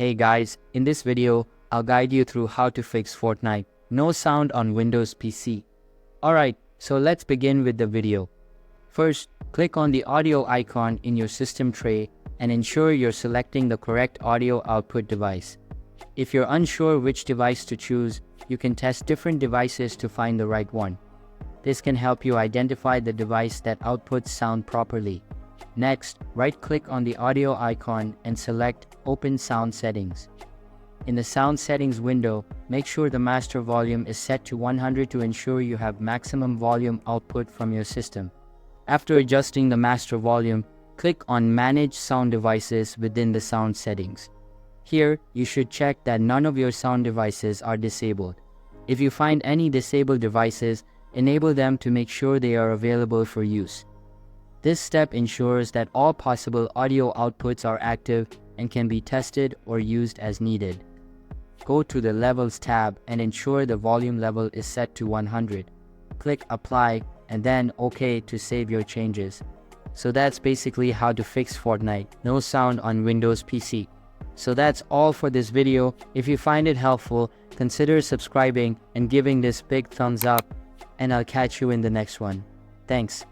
Hey guys, in this video, I'll guide you through how to fix Fortnite. No sound on Windows PC. Alright, so let's begin with the video. First, click on the audio icon in your system tray and ensure you're selecting the correct audio output device. If you're unsure which device to choose, you can test different devices to find the right one. This can help you identify the device that outputs sound properly. Next, right-click on the audio icon and select Open Sound Settings. In the Sound Settings window, make sure the master volume is set to 100 to ensure you have maximum volume output from your system. After adjusting the master volume, click on Manage Sound Devices within the Sound Settings. Here, you should check that none of your sound devices are disabled. If you find any disabled devices, enable them to make sure they are available for use. This step ensures that all possible audio outputs are active and can be tested or used as needed. Go to the Levels tab and ensure the volume level is set to 100. Click Apply and then OK to save your changes. So that's basically how to fix Fortnite. No sound on Windows PC. So that's all for this video. If you find it helpful, consider subscribing and giving this big thumbs up, and I'll catch you in the next one. Thanks.